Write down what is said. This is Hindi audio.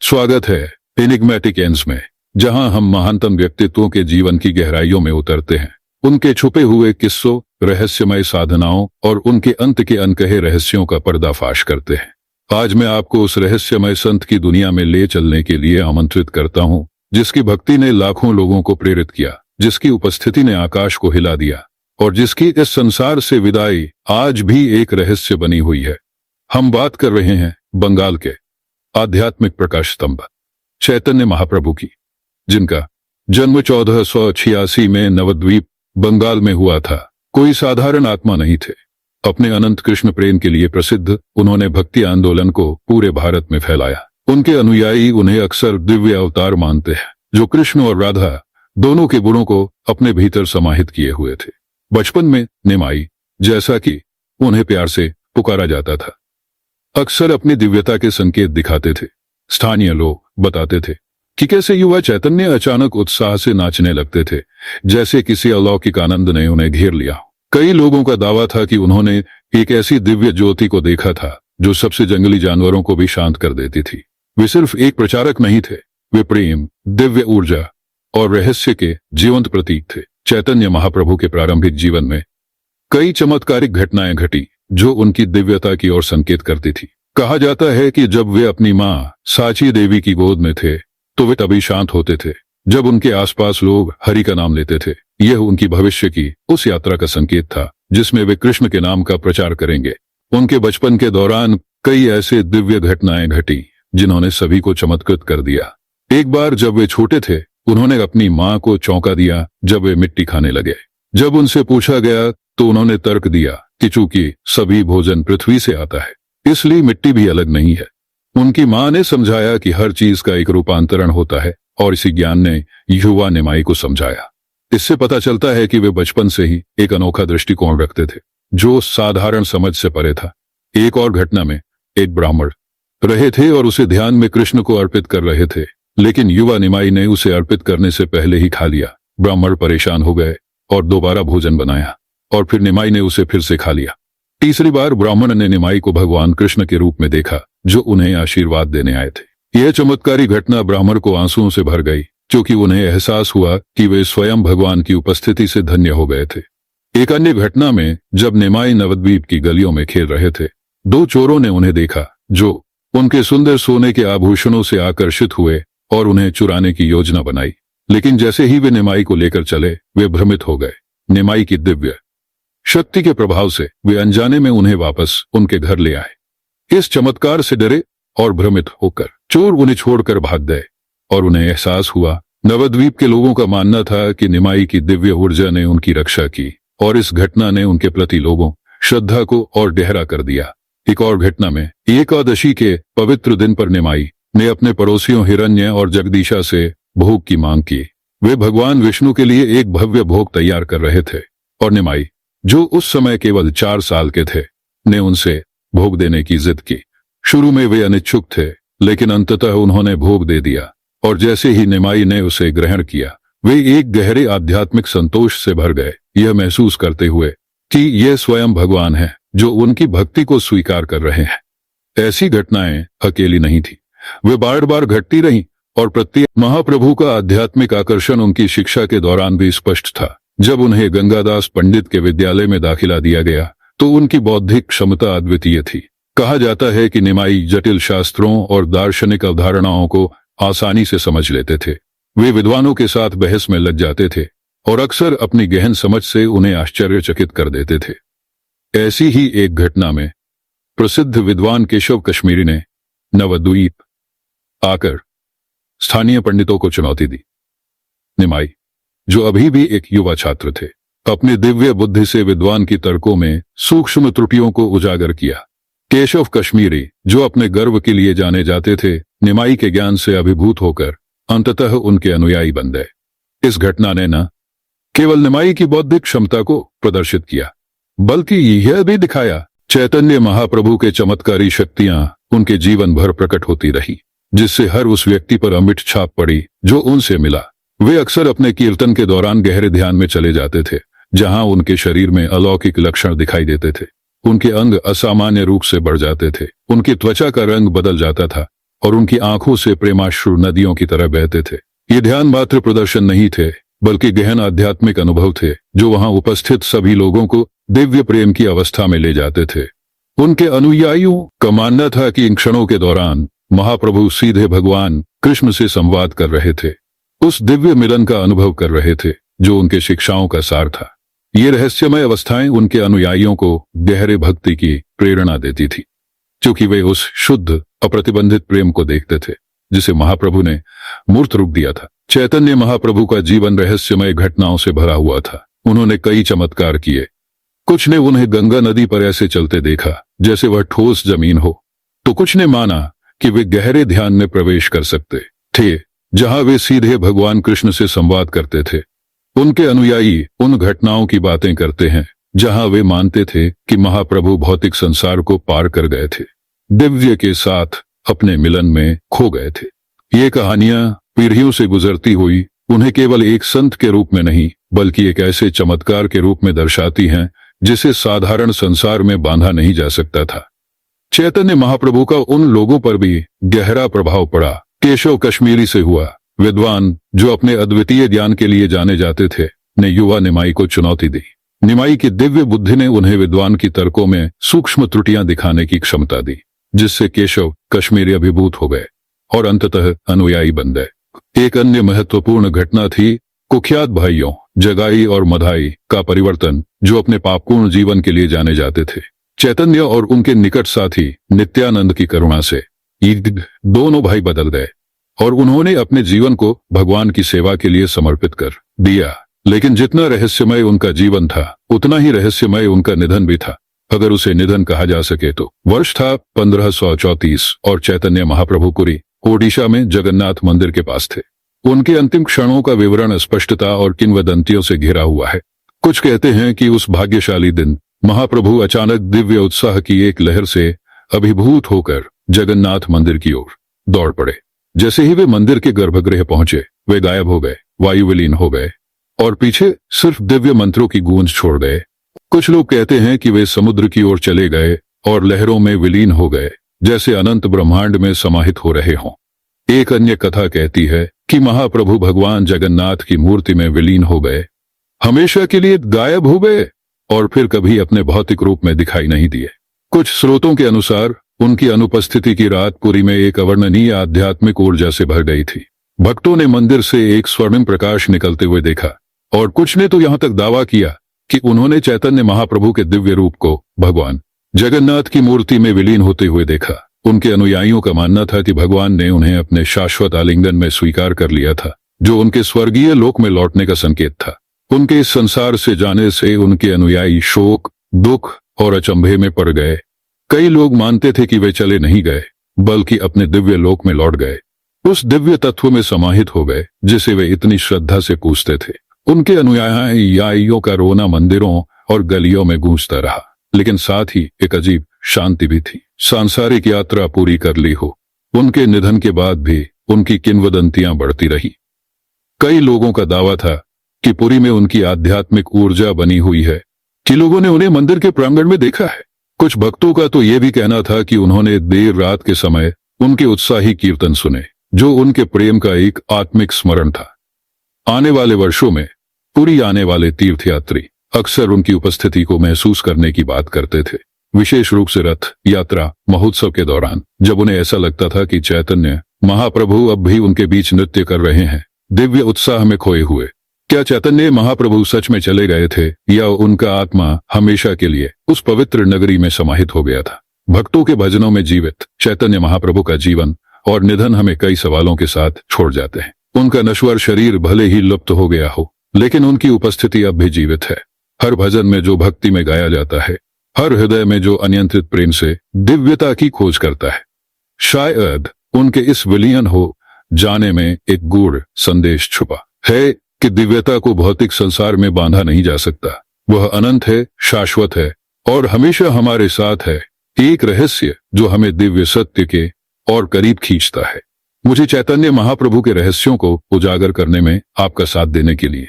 स्वागत है एनिग्मेटिक एंड्स में, जहां हम महानतम व्यक्तित्वों के जीवन की गहराइयों में उतरते हैं, उनके छुपे हुए किस्सों, रहस्यमय साधनाओं और उनके अंत के अनकहे रहस्यों का पर्दाफाश करते हैं। आज मैं आपको उस रहस्यमय संत की दुनिया में ले चलने के लिए आमंत्रित करता हूं, जिसकी भक्ति ने लाखों लोगों को प्रेरित किया, जिसकी उपस्थिति ने आकाश को हिला दिया और जिसकी इस संसार से विदाई आज भी एक रहस्य बनी हुई है। हम बात कर रहे हैं बंगाल के आध्यात्मिक प्रकाश स्तंभ चैतन्य महाप्रभु की, जिनका जन्म 1486 में नवद्वीप बंगाल में हुआ था। कोई साधारण आत्मा नहीं थे। अपने अनंत कृष्ण प्रेम के लिए प्रसिद्ध उन्होंने भक्ति आंदोलन को पूरे भारत में फैलाया। उनके अनुयायी उन्हें अक्सर दिव्य अवतार मानते हैं, जो कृष्ण और राधा दोनों के गुणों को अपने भीतर समाहित किए हुए थे। बचपन में निमाई, जैसा कि उन्हें प्यार से पुकारा जाता था, अक्सर अपनी दिव्यता के संकेत दिखाते थे। स्थानीय लोग बताते थे कि कैसे युवा चैतन्य अचानक उत्साह से नाचने लगते थे, जैसे किसी अलौकिक आनंद ने उन्हें घेर लिया। कई लोगों का दावा था कि उन्होंने एक ऐसी दिव्य ज्योति को देखा था जो सबसे जंगली जानवरों को भी शांत कर देती थी। वे सिर्फ एक प्रचारक नहीं थे, वे प्रेम, दिव्य ऊर्जा और रहस्य के जीवंत प्रतीक थे। चैतन्य महाप्रभु के प्रारंभिक जीवन में कई चमत्कारिक घटनाएं घटी जो उनकी दिव्यता की ओर संकेत करती थी। कहा जाता है कि जब वे अपनी मां साची देवी की गोद में थे तो वे तभी शांत होते थे जब उनके आसपास लोग हरि का नाम लेते थे। यह उनकी भविष्य की उस यात्रा का संकेत था जिसमें वे कृष्ण के नाम का प्रचार करेंगे। उनके बचपन के दौरान कई ऐसे दिव्य घटनाएं घटी जिन्होंने सभी को चमत्कृत कर दिया। एक बार जब वे छोटे थे, उन्होंने अपनी मां को चौंका दिया जब वे मिट्टी खाने लगे। जब उनसे पूछा गया तो उन्होंने तर्क दिया कि चूंकि सभी भोजन पृथ्वी से आता है, इसलिए मिट्टी भी अलग नहीं है। उनकी मां ने समझाया कि हर चीज का एक रूपांतरण होता है और इसी ज्ञान ने युवा निमाई को समझाया। इससे पता चलता है कि वे बचपन से ही एक अनोखा दृष्टिकोण रखते थे जो साधारण समझ से परे था। एक और घटना में एक ब्राह्मण रहे थे और उसे ध्यान में कृष्ण को अर्पित कर रहे थे, लेकिन युवा निमाई ने उसे अर्पित करने से पहले ही खा लिया। ब्राह्मण परेशान हो गए और दोबारा भोजन बनाया और फिर निमाई ने उसे फिर से खा लिया। तीसरी बार ब्राह्मण ने निमाई को भगवान कृष्ण के रूप में देखा जो उन्हें आशीर्वाद देने आए थे। यह चमत्कारी घटना ब्राह्मण को आंसुओं से भर गई, क्योंकि उन्हें एहसास हुआ कि वे स्वयं भगवान की उपस्थिति से धन्य हो गए थे। एक अन्य घटना में जब निमाई नवद्वीप की गलियों में खेल रहे थे, दो चोरों ने उन्हें देखा जो उनके सुंदर सोने के आभूषणों से आकर्षित हुए और उन्हें चुराने की योजना बनाई। लेकिन जैसे ही वे निमाई को लेकर चले, वे भ्रमित हो गए। निमाई की दिव्य शक्ति के प्रभाव से वे अनजाने में उन्हें वापस उनके घर ले आए। इस चमत्कार से डरे और भ्रमित होकर चोर उन्हें छोड़कर भाग गए और उन्हें एहसास हुआ। नवद्वीप के लोगों का मानना था कि निमाई की दिव्य ऊर्जा ने उनकी रक्षा की और इस घटना ने उनके प्रति लोगों श्रद्धा को और गहरा कर दिया। एक और घटना में एकादशी के पवित्र दिन पर निमाई ने अपने पड़ोसियों हिरण्य और जगदीशा से भोग की मांग की। वे भगवान विष्णु के लिए एक भव्य भोग तैयार कर रहे थे और निमाई, जो उस समय केवल 4 साल के थे, ने उनसे भोग देने की जिद की। शुरू में वे अनिच्छुक थे, लेकिन अंततः उन्होंने भोग दे दिया और जैसे ही निमाई ने उसे ग्रहण किया, वे एक गहरे आध्यात्मिक संतोष से भर गए, यह महसूस करते हुए कि यह स्वयं भगवान है जो उनकी भक्ति को स्वीकार कर रहे हैं। ऐसी घटनाएं अकेली नहीं थी, वे बार बार घटती रहीं और प्रत्येक महाप्रभु का आध्यात्मिक आकर्षण उनकी शिक्षा के दौरान भी स्पष्ट था। जब उन्हें गंगादास पंडित के विद्यालय में दाखिला दिया गया तो उनकी बौद्धिक क्षमता अद्वितीय थी। कहा जाता है कि निमाई जटिल शास्त्रों और दार्शनिक अवधारणाओं को आसानी से समझ लेते थे। वे विद्वानों के साथ बहस में लग जाते थे और अक्सर अपनी गहन समझ से उन्हें आश्चर्यचकित कर देते थे। ऐसी ही एक घटना में प्रसिद्ध विद्वान केशव कश्मीरी ने नवद्वीप आकर स्थानीय पंडितों को चुनौती दी। निमाई, जो अभी भी एक युवा छात्र थे, अपनी दिव्य बुद्धि से विद्वान की तर्कों में सूक्ष्म त्रुटियों को उजागर किया। केशव कश्मीरी, जो अपने गर्व के लिए जाने जाते थे, निमाई के ज्ञान से अभिभूत होकर अंततः उनके अनुयायी बन गए। इस घटना ने न केवल निमाई की बौद्धिक क्षमता को प्रदर्शित किया, बल्कि यह भी दिखाया चैतन्य महाप्रभु के चमत्कारी शक्तियां उनके जीवन भर प्रकट होती रही, जिससे हर उस व्यक्ति पर अमिट छाप पड़ी जो उनसे मिला। वे अक्सर अपने कीर्तन के दौरान गहरे ध्यान में चले जाते थे, जहां उनके शरीर में अलौकिक लक्षण दिखाई देते थे। उनके अंग असामान्य रूप से बढ़ जाते थे, उनकी त्वचा का रंग बदल जाता था और उनकी आंखों से प्रेमाश्रु नदियों की तरह बहते थे। ये ध्यान मात्र प्रदर्शन नहीं थे, बल्कि गहन आध्यात्मिक अनुभव थे जो वहां उपस्थित सभी लोगों को दिव्य प्रेम की अवस्था में ले जाते थे। उनके अनुयायियों का मानना था कि इन क्षणों के दौरान महाप्रभु सीधे भगवान कृष्ण से संवाद कर रहे थे, उस दिव्य मिलन का अनुभव कर रहे थे जो उनके शिक्षाओं का सार था। ये रहस्यमय अवस्थाएं उनके अनुयायियों को गहरे भक्ति की प्रेरणा देती थी, क्योंकि वे उस शुद्ध अप्रतिबंधित प्रेम को देखते थे जिसे महाप्रभु ने मूर्त रूप दिया था। चैतन्य महाप्रभु का जीवन रहस्यमय घटनाओं से भरा हुआ था। उन्होंने कई चमत्कार किए। कुछ ने उन्हें गंगा नदी पर ऐसे चलते देखा जैसे वह ठोस जमीन हो, तो कुछ ने माना कि वे गहरे ध्यान में प्रवेश कर सकते थे जहां वे सीधे भगवान कृष्ण से संवाद करते थे। उनके अनुयायी उन घटनाओं की बातें करते हैं जहां वे मानते थे कि महाप्रभु भौतिक संसार को पार कर गए थे, दिव्य के साथ अपने मिलन में खो गए थे। ये कहानियां पीढ़ियों से गुजरती हुई उन्हें केवल एक संत के रूप में नहीं, बल्कि एक ऐसे चमत्कार के रूप में दर्शाती हैं जिसे साधारण संसार में बांधा नहीं जा सकता था। चैतन्य महाप्रभु का उन लोगों पर भी गहरा प्रभाव पड़ा। केशव कश्मीरी से हुआ विद्वान जो अपने अद्वितीय ज्ञान के लिए जाने जाते थे, ने युवा निमाई को चुनौती दी। निमाई की दिव्य बुद्धि ने उन्हें विद्वान की तर्कों में सूक्ष्म त्रुटियां दिखाने की क्षमता दी, जिससे केशव कश्मीरी अभिभूत हो गए और अंततः अनुयायी बन गए। एक अन्य महत्वपूर्ण घटना थी कुख्यात भाइयों जगाई और मधाई का परिवर्तन, जो अपने पापपूर्ण जीवन के लिए जाने जाते थे। चैतन्य और उनके निकट साथी नित्यानंद की करुणा से ये दोनों भाई बदल गए और उन्होंने अपने जीवन को भगवान की सेवा के लिए समर्पित कर दिया। लेकिन जितना रहस्यमय उनका जीवन था, उतना ही रहस्यमय उनका निधन भी था, अगर उसे निधन कहा जा सके तो। वर्ष था 1534 और चैतन्य महाप्रभु पुरी ओडिशा में जगन्नाथ मंदिर के पास थे। उनके अंतिम क्षणों का विवरण स्पष्टता और किंवदंतियों से घिरा हुआ है। कुछ कहते हैं कि उस भाग्यशाली दिन महाप्रभु अचानक दिव्य उत्साह की एक लहर से अभिभूत होकर जगन्नाथ मंदिर की ओर दौड़ पड़े। जैसे ही वे मंदिर के गर्भगृह पहुंचे, वे गायब हो गए, वायु विलीन हो गए और पीछे सिर्फ दिव्य मंत्रों की गूंज छोड़ गए। कुछ लोग कहते हैं कि वे समुद्र की ओर चले गए और लहरों में विलीन हो गए, जैसे अनंत ब्रह्मांड में समाहित हो रहे हों। एक अन्य कथा कहती है कि महाप्रभु भगवान जगन्नाथ की मूर्ति में विलीन हो गए, हमेशा के लिए गायब हो गए और फिर कभी अपने भौतिक रूप में दिखाई नहीं दिए। कुछ स्रोतों के अनुसार उनकी अनुपस्थिति की रात पुरी में एक अवर्णनीय आध्यात्मिक ऊर्जा से भर गई थी। भक्तों ने मंदिर से एक स्वर्णिम प्रकाश निकलते हुए देखा और कुछ ने तो यहाँ तक दावा किया कि उन्होंने चैतन्य महाप्रभु के दिव्य रूप को भगवान जगन्नाथ की मूर्ति में विलीन होते हुए देखा। उनके अनुयायियों का मानना था कि भगवान ने उन्हें अपने शाश्वत आलिंगन में स्वीकार कर लिया था, जो उनके स्वर्गीय लोक में लौटने का संकेत था। उनके इस संसार से जाने से उनके अनुयायी शोक, दुख और अचंभे में पड़ गए। कई लोग मानते थे कि वे चले नहीं गए, बल्कि अपने दिव्य लोक में लौट गए, उस दिव्य तत्व में समाहित हो गए जिसे वे इतनी श्रद्धा से पूजते थे। उनके अनुयायियों का रोना मंदिरों और गलियों में गूंजता रहा, लेकिन साथ ही एक अजीब शांति भी थी। सांसारिक यात्रा पूरी कर ली हो, उनके निधन के बाद भी उनकी किंवदंतियां बढ़ती रही। कई लोगों का दावा था कि पुरी में उनकी आध्यात्मिक ऊर्जा बनी हुई है कि लोगों ने उन्हें मंदिर के प्रांगण में देखा है। कुछ भक्तों का तो यह भी कहना था कि उन्होंने देर रात के समय उनके उत्साही कीर्तन सुने, जो उनके प्रेम का एक आत्मिक स्मरण था। आने वाले वर्षों में पुरी आने वाले तीर्थयात्री अक्सर उनकी उपस्थिति को महसूस करने की बात करते थे, विशेष रूप से रथ यात्रा महोत्सव के दौरान, जब उन्हें ऐसा लगता था कि चैतन्य महाप्रभु अब भी उनके बीच नृत्य कर रहे हैं, दिव्य उत्साह में खोए हुए। क्या चैतन्य महाप्रभु सच में चले गए थे या उनका आत्मा हमेशा के लिए उस पवित्र नगरी में समाहित हो गया था? भक्तों के भजनों में जीवित चैतन्य महाप्रभु का जीवन और निधन हमें कई सवालों के साथ छोड़ जाते हैं। उनका नश्वर शरीर भले ही लुप्त हो गया हो, लेकिन उनकी उपस्थिति अब भी जीवित है। हर भजन में जो भक्ति में गाया जाता है, हर हृदय में जो अनियंत्रित प्रेम से दिव्यता की खोज करता है। शायद उनके इस विलीन हो जाने में एक गूढ़ संदेश छुपा है कि दिव्यता को भौतिक संसार में बांधा नहीं जा सकता। वह अनंत है, शाश्वत है और हमेशा हमारे साथ है, एक रहस्य जो हमें दिव्य सत्य के और करीब खींचता है। मुझे चैतन्य महाप्रभु के रहस्यों को उजागर करने में आपका साथ देने के लिए